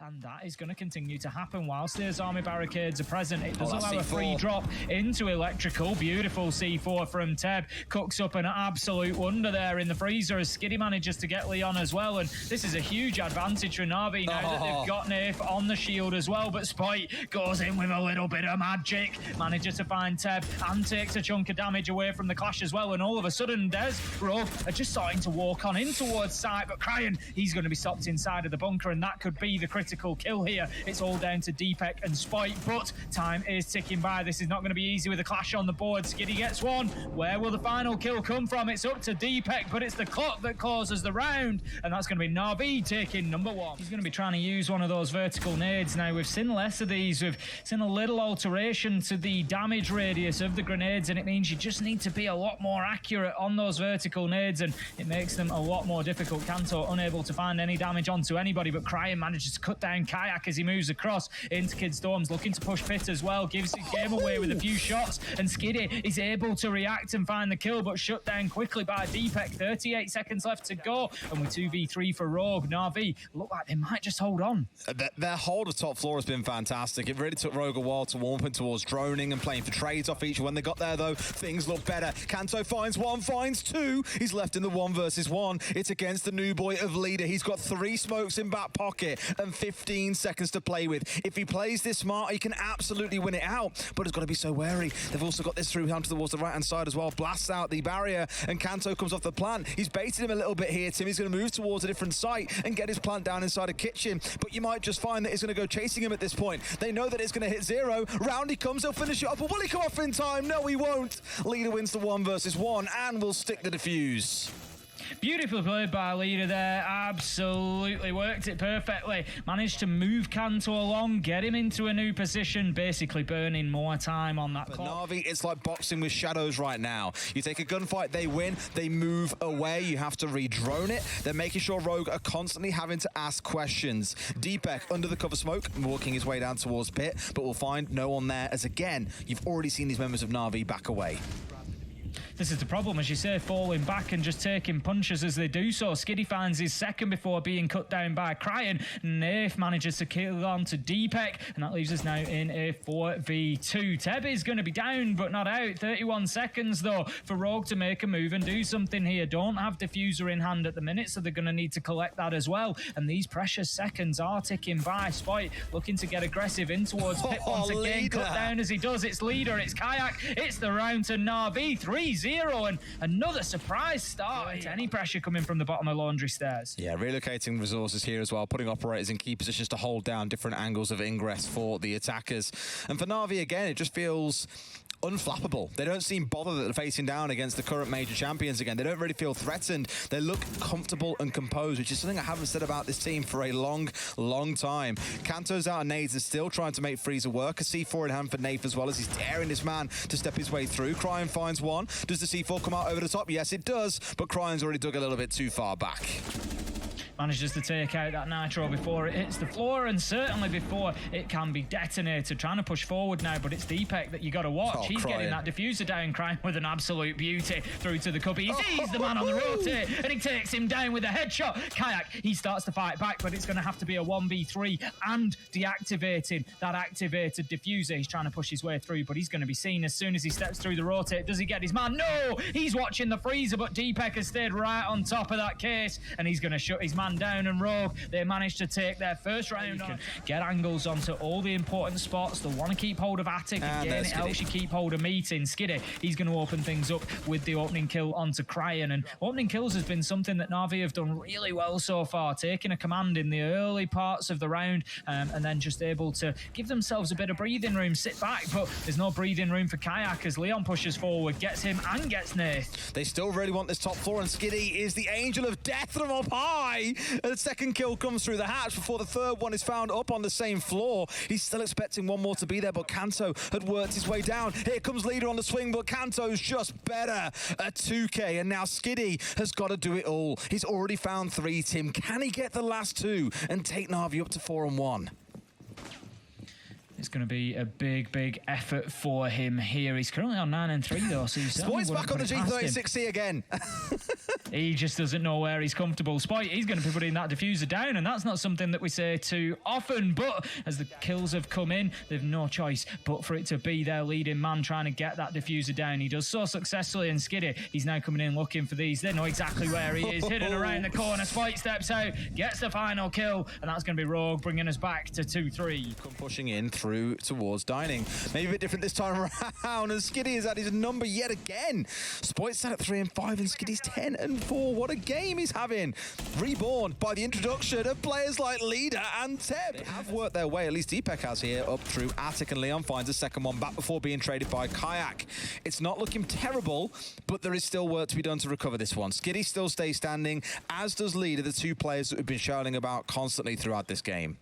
And that is going to continue to happen whilst those army barricades are present. It does allow a free drop into electrical. Beautiful C4 from Teb. Cooks up an absolute wonder there in the freezer as Skiddy manages to get Leon as well. And this is a huge advantage for NaVi now that they've got Nath on the shield as well. But Spite goes in with a little bit of magic. Manages to find Teb and takes a chunk of damage away from the clash as well. And all of a sudden, Rogue are just starting to walk on in towards site. But Cryan, he's going to be stopped inside of the bunker. And that could be the critical kill here. It's all down to Deepek and Spite. But time is ticking by. This is not going to be easy with a clash on the board. Skiddy gets one. Where will the final kill come from? It's up to Deepek, but it's the clock that causes the round. And that's going to be NaVi taking number one. He's going to be trying to use one of those vertical nades. Now, we've seen less of these. We've seen a little alteration to the damage radius of the grenades, and it means you just need to be a lot more accurate on those vertical nades, and it makes them a lot more difficult. Kanto unable to find any damage onto anybody, but Cryan manages to cut down Kayak as he moves across into Kid Storms, looking to push Pit as well. Gives the game away with a few shots, and Skiddy is able to react and find the kill, but shut down quickly by Deepek. 38 seconds left to go, and with 2v3 for Rogue, NaVi look like they might just hold on. Their hold of top floor has been fantastic. It really took Rogue a while to warm up towards droning and playing for trades off each. When they got there, though, things look better. Kanto finds one, finds two. He's left in the 1 versus 1. It's against the new boy of Leader. He's got 3 smokes in back pocket and 15 seconds to play with. If he plays this smart, he can absolutely win it out, but he's got to be so wary. They've also got this through onto towards the right-hand side as well. Blasts out the barrier, and Kanto comes off the plant. He's baited him a little bit here, Tim. He's going to move towards a different site and get his plant down inside a kitchen, but you might just find that he's going to go chasing him at this point. They know that it's going to hit 0. Round he comes, he'll finish it off, but will he come off in time? No, he won't. Leader wins the 1 versus 1 and will stick the defuse. Beautifully played by Leader there. Absolutely worked it perfectly. Managed to move Kanto along, get him into a new position, basically burning more time on that clock. NaVi, it's like boxing with shadows right now. You take a gunfight, they win, they move away. You have to re-drone it. They're making sure Rogue are constantly having to ask questions. Deepek under the cover smoke, walking his way down towards Pit, but we'll find no one there as, again, you've already seen these members of NaVi back away. This is the problem, as you say, falling back and just taking punches as they do so. Skiddy finds his second before being cut down by Cryan. Nath manages to kill on to Deepek, and that leaves us now in a 4v2. Teb is going to be down, but not out. 31 seconds, though, for Rogue to make a move and do something here. Don't have Diffuser in hand at the minute, so they're going to need to collect that as well. And these precious seconds are ticking by. Spite looking to get aggressive in towards Pit once again. Leader. Cut down as he does. It's Leader, it's Kayak, it's the round to NaVi. 3-0. And another surprise start. Any pressure coming from the bottom of Laundry Stairs. Yeah, relocating resources here as well, putting operators in key positions to hold down different angles of ingress for the attackers. And for NaVi, again, it just feels unflappable. They don't seem bothered that they're facing down against the current major champions again. They don't really feel threatened. They look comfortable and composed, which is something I haven't said about this team for a long time. Kanto's out of nades and still trying to make Freezer work. A C4 in hand for Nath as well as he's daring this man to step his way through. Cryan finds one. Does the C4 come out over the top? Yes, it does, but Cryan's already dug a little bit too far back. Manages to take out that nitro before it hits the floor, and certainly before it can be detonated. Trying to push forward now, but it's Deepek that you got to watch. He's getting that diffuser down, Cryan with an absolute beauty through to the cubby. He sees the man on the rotate, and he takes him down with a headshot. Kayak, he starts to fight back, but it's going to have to be a 1v3 and deactivating that activated diffuser. He's trying to push his way through, but he's going to be seen as soon as he steps through the rotate. Does he get his man? No! He's watching the freezer, but Deepek has stayed right on top of that case, and he's going to shut his man down. And Rogue, they managed to take their first round on. Get angles onto all the important spots. They want to keep hold of Attic. Again, it helps you keep hold of Meeting. Skiddy, he's going to open things up with the opening kill onto Cryan. And opening kills has been something that NaVi have done really well so far, taking a command in the early parts of the round and then just able to give themselves a bit of breathing room, sit back, but there's no breathing room for Kayak as Leon pushes forward, gets him and gets Nath. They still really want this top floor, and Skiddy is the angel of death from up high. The second kill comes through the hatch before the third one is found up on the same floor. He's still expecting one more to be there, but Kanto had worked his way down. Here comes Leader on the swing, but Kanto's just better at 2K, and now Skiddy has got to do it all. He's already found 3, Tim. Can he get the last 2 and take NaVi up to 4-1? It's going to be a big effort for him here. He's currently on 9 and 3 though, so he's back on the G36C again. He just doesn't know where he's comfortable. Spite, he's going to be putting that diffuser down, and that's not something that we say too often. But as the kills have come in, they've no choice but for it to be their leading man trying to get that diffuser down. He does so successfully, and Skiddy, he's now coming in looking for these. They know exactly where he is, hidden around the corner. Spite steps out, gets the final kill, and that's going to be Rogue, bringing us back to 2-3. Come pushing in through towards Dining. Maybe a bit different this time around, and Skiddy is at his number yet again. Spite's at 3 and 5, and Skiddy's 10 and 4. What a game he's having. Reborn by the introduction of players like Leader and Teb. They have worked their way, at least Deepek has here, up through Attic, and Leon finds a second one back before being traded by Kayak. It's not looking terrible, but there is still work to be done to recover this one. Skiddy still stays standing, as does Leader, the two players that we've been shouting about constantly throughout this game.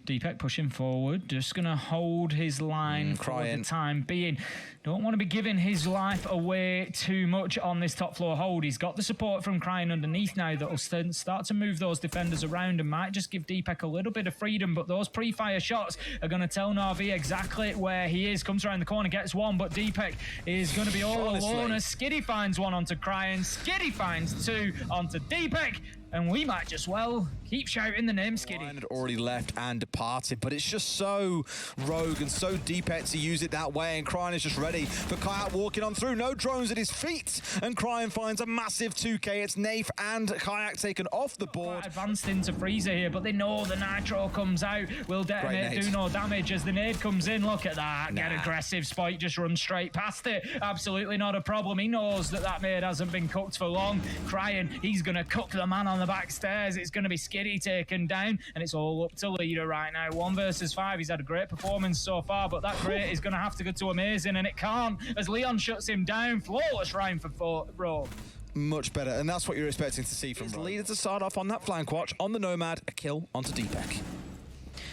Deepek pushing forward, just going to hold his line for the time being. Don't want to be giving his life away too much on this top floor hold. He's got the support from Crying underneath now that will start to move those defenders around and might just give Deepek a little bit of freedom, but those pre-fire shots are going to tell NaVi exactly where he is. Comes around the corner, gets one, but Deepek is going to be all alone as Skiddy finds one onto Crying. Skiddy finds two onto Deepek, and we might just well keep shouting the name Skiddy. Ryan had already left and departed, but it's just so Rogue and so Deepek to use it that way, and Crying is just ready for Kayak walking on through. No drones at his feet, and Crying finds a massive 2K. It's Nafe and Kayak taken off the board. Advanced into Freezer here, but they know the Nitro comes out. Will detonate, do no damage as the nade comes in. Look at that. Get aggressive. Spike just runs straight past it. Absolutely not a problem. He knows that that nade hasn't been cooked for long. Crying, he's going to cook the man on the back stairs. It's going to be Skiddy taken down, and it's all up to Leader right now. 1 versus 5. He's had a great performance so far, but that great is going to have to go to amazing, and it can't as Leon shuts him down. Flawless round for Rogue. Much better, and that's what you're expecting to see from Leader to start off on that flank watch on the Nomad. A kill onto Deepek.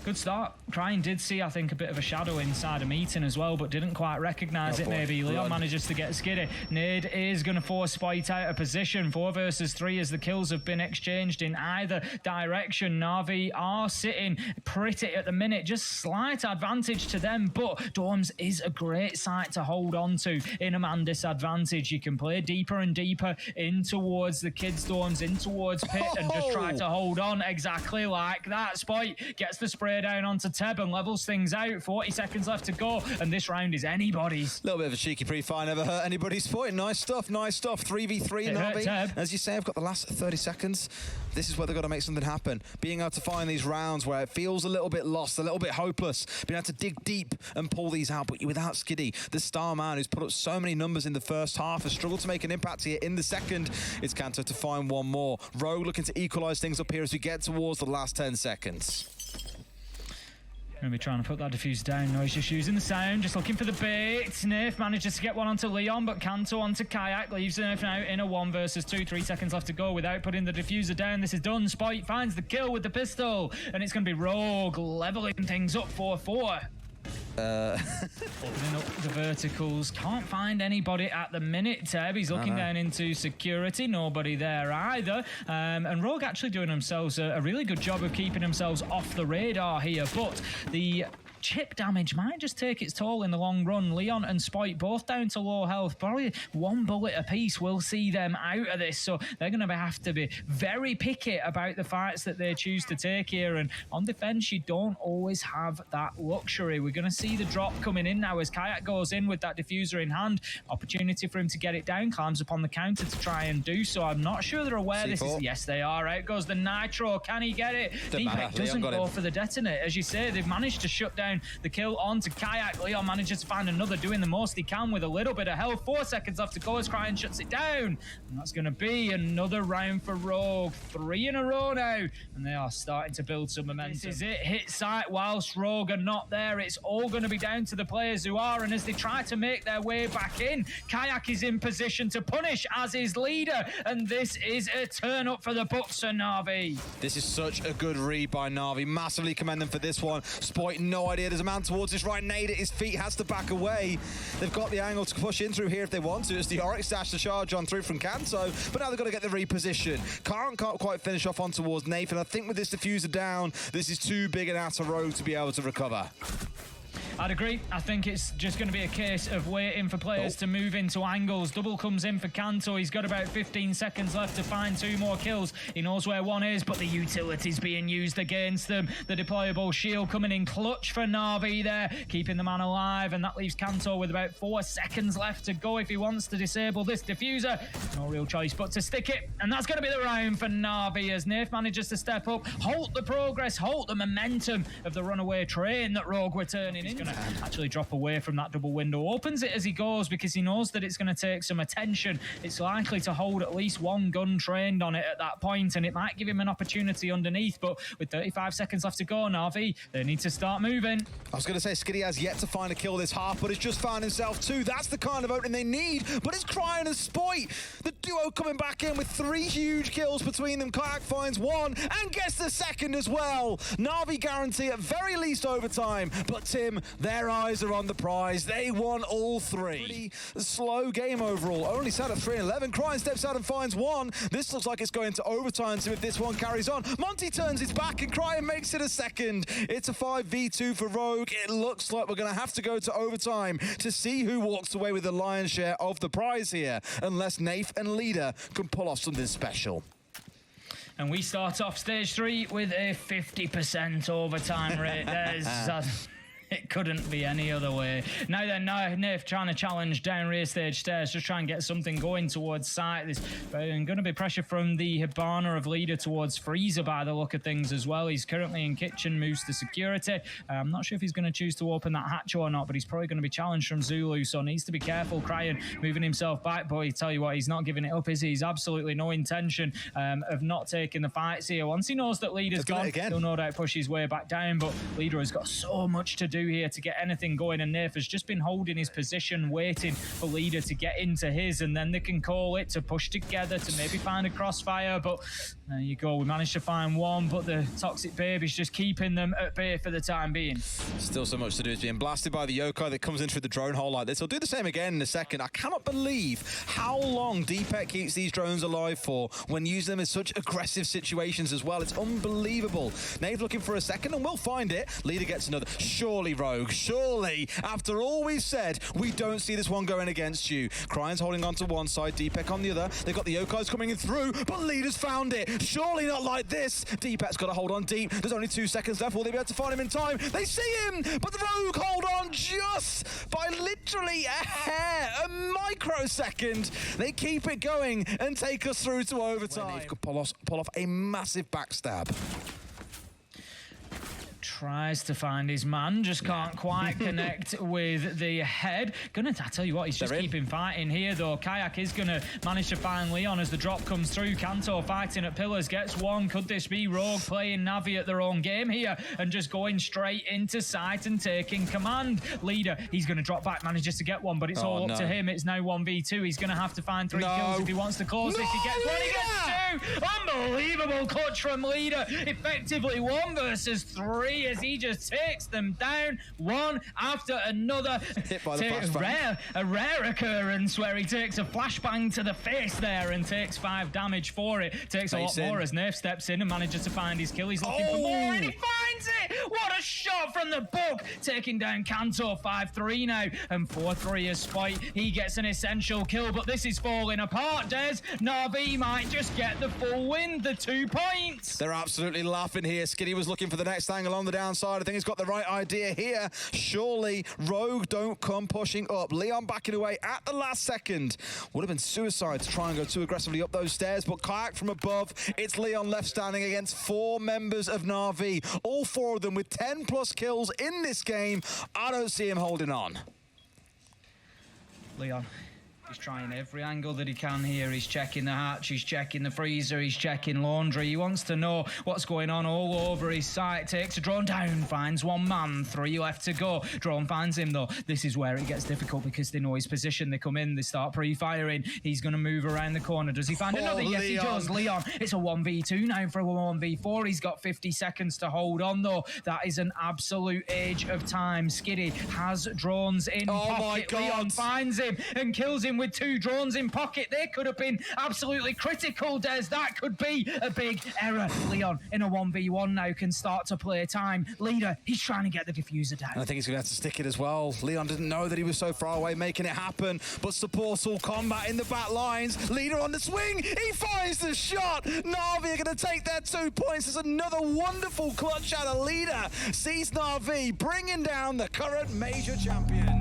Good start. Crying did see, I think, a bit of a shadow inside a meeting as well, but didn't quite recognise it maybe. Leon manages to get Skiddy. Nade is going to force Spite out of position. 4 versus 3 as the kills have been exchanged in either direction. NaVi are sitting pretty at the minute. Just slight advantage to them, but Dorms is a great site to hold on to in a man disadvantage. You can play deeper and deeper in towards the kids' dorms, in towards Pit, and just try to hold on exactly like that. Spite gets the spray down onto Teb and levels things out. 40 seconds left to go, and this round is anybody's. A little bit of a cheeky pre-fire, never hurt anybody's point. Nice stuff, nice stuff. 3v3 NaVi. As you say, I've got the last 30 seconds. This is where they've got to make something happen. Being able to find these rounds where it feels a little bit lost, a little bit hopeless. Being able to dig deep and pull these out, but without Skiddy, the star man who's put up so many numbers in the first half, has struggled to make an impact here in the second. It's Kanto to find one more. Rogue looking to equalise things up here as we get towards the last 10 seconds. Going to be trying to put that diffuser down. No, he's just using the sound, just looking for the bait. Nerf manages to get one onto Leon, but Kanto onto Kayak. Leaves Nerf now in a 1 versus 2. 3 seconds left to go without putting the diffuser down. This is done. Spite finds the kill with the pistol, and it's going to be Rogue leveling things up 4-4. Opening up the verticals. Can't find anybody at the minute, Teb. He's looking down into security. Nobody there either. And Rogue actually doing themselves a really good job of keeping themselves off the radar here. But the chip damage might just take its toll in the long run. Leon and Spite both down to low health. Probably 1 bullet apiece will see them out of this. So they're going to have to be very picky about the fights that they choose to take here. And on defense, you don't always have that luxury. We're going to see the drop coming in now as Kayak goes in with that diffuser in hand. Opportunity for him to get it down. Climbs upon the counter to try and do so. I'm not sure they're aware this is... Yes, they are. Out goes the Nitro. Can he get it? Deepek doesn't go for the detonate. As you say, they've managed to shut down the kill onto Kayak. Leon manages to find another, doing the most he can with a little bit of health. 4 seconds left to go as Crying shuts it down. And that's going to be another round for Rogue. 3 in a row now. And they are starting to build some momentum. This is it. Hit site whilst Rogue are not there. It's all going to be down to the players who are. And as they try to make their way back in, Kayak is in position to punish as his leader. And this is a turn up for the Bucks and NaVi. This is such a good read by NaVi. Massively commend them for this one. Spite, no idea here. There's a man towards his right. Nade at his feet, has to back away. They've got the angle to push in through here if they want to. It's the Oryx dash to charge on through from Kanto, but now they've got to get the reposition. Can't quite finish off on towards Nathan. I think with this diffuser down, this is too big an outer road to be able to recover. I'd agree. I think it's just going to be a case of waiting for players to move into angles. Double comes in for Kanto. He's got about 15 seconds left to find 2 more kills. He knows where one is, but the utility's being used against them. The deployable shield coming in clutch for NaVi there, keeping the man alive, and that leaves Kanto with about 4 seconds left to go if he wants to disable this diffuser. No real choice but to stick it, and that's going to be the round for NaVi as Nath manages to step up, halt the progress, halt the momentum of the runaway train that Rogue were turning in. Actually drop away from that double window, opens it as he goes because he knows that it's going to take some attention. It's likely to hold at least one gun trained on it at that point, and it might give him an opportunity underneath, but with 35 seconds left to go, NaVi, they need to start moving. I was going to say Skitty has yet to find a kill this half, but it's just found himself too. That's the kind of opening they need, but it's Cryan and Spoit. The duo coming back in with 3 huge kills between them. Kayak finds 1 and gets the second as well. NaVi guarantee at very least overtime, but Tim, their eyes are on the prize. They won all 3. Pretty slow game overall. Only sat at 3-11. Cryan steps out and finds 1. This looks like it's going to overtime, so if this one carries on, Monty turns his back and Cryan makes it a second. It's a 5v2 for Rogue. It looks like we're going to have to go to overtime to see who walks away with the lion's share of the prize here, unless Nath and Leader can pull off something special. And we start off stage 3 with a 50% overtime rate. There's... It couldn't be any other way. Now then, Nath trying to challenge down rear stage stairs, just try and get something going towards site. There's going to be pressure from the Hibana of Leader towards Freezer by the look of things as well. He's currently in kitchen, moves to security. I'm not sure if he's going to choose to open that hatch or not, but he's probably going to be challenged from Zulu, so needs to be careful. Cryan moving himself back, but I tell you what, he's not giving it up, is he? He's absolutely no intention of not taking the fights here. Once he knows that Leader's gone, he'll no doubt push his way back down, but Leader has got so much to do here to get anything going, and Nath has just been holding his position, waiting for Leader to get into his, and then they can call it to push together to maybe find a crossfire. But there you go, we managed to find 1, but the Toxic Baby's just keeping them at bay for the time being. Still so much to do. It's being blasted by the Yokai that comes in through the drone hole like this. He'll do the same again in a second. I cannot believe how long DPEC keeps these drones alive for when using them in such aggressive situations as well. It's unbelievable. Nath looking for a second, and we'll find it. Leader gets another. Surely, Rogue, surely, after all we've said, we don't see this one going against you. Cryan's holding on to one side, DPEC on the other. They've got the Yokais coming in through, but Leader's found it. Surely not like this. DPEC's got to hold on deep. There's only 2 seconds left. Will they be able to find him in time? They see him, but the Rogue hold on just by literally a hair, a microsecond. They keep it going and take us through to overtime. They could pull off a massive backstab. Tries to find his man, just can't quite connect with the head. I tell you what, he's just keeping fighting here though. Kayak is gonna manage to find Leon as the drop comes through. Kanto fighting at pillars, gets 1. Could this be Rogue playing NaVi at their own game here and just going straight into sight and taking command? Leader, he's gonna drop back, manages to get 1, but it's all up to him. It's now 1v2. He's gonna have to find 3 kills if he wants to close this. He gets 1, he gets 2. Unbelievable clutch from Leader. Effectively 1 versus 3 as he just takes them down one after another. Hit by the flashbang. A rare occurrence where he takes a flashbang to the face there and takes 5 damage for it. Takes a lot more as Nath steps in and manages to find his kill. He's looking for more and he finds it! What a shot from the book! Taking down Kanto 5-3 now and 4-3 as Spoit. He gets an essential kill, but this is falling apart, Des. NaVi might just get the full win, the 2 points. They're absolutely laughing here. Skitty was looking for the next angle on the downside. I think he's got the right idea here. Surely Rogue don't come pushing up. Leon backing away at the last second. Would have been suicide to try and go too aggressively up those stairs, but Kayak from above. It's Leon left standing against 4 members of NaVi. All 4 of them with 10+ kills in this game. I don't see him holding on. Leon. He's trying every angle that he can here. He's checking the hatch, he's checking the freezer, he's checking laundry. He wants to know what's going on all over his site. Takes a drone down, finds one man, 3 left to go. Drone finds him though. This is where it gets difficult because they know his position. They come in, they start pre-firing. He's going to move around the corner. Does he find another? Yes, he does. Leon, it's a 1v2 now for a 1v4. He's got 50 seconds to hold on though. That is an absolute age of time. Skitty has drones in pocket. My God. Leon finds him and kills him with 2 drones in pocket. They could have been absolutely critical, Des. That could be a big error. Leon in a 1v1 now can start to play time. Leader, he's trying to get the diffuser down. I think he's going to have to stick it as well. Leon didn't know that he was so far away making it happen, but supports all combat in the back lines. Leader on the swing. He finds the shot. NaVi are going to take their 2 points. There's another wonderful clutch out of Leader. Sees NaVi bringing down the current major champion.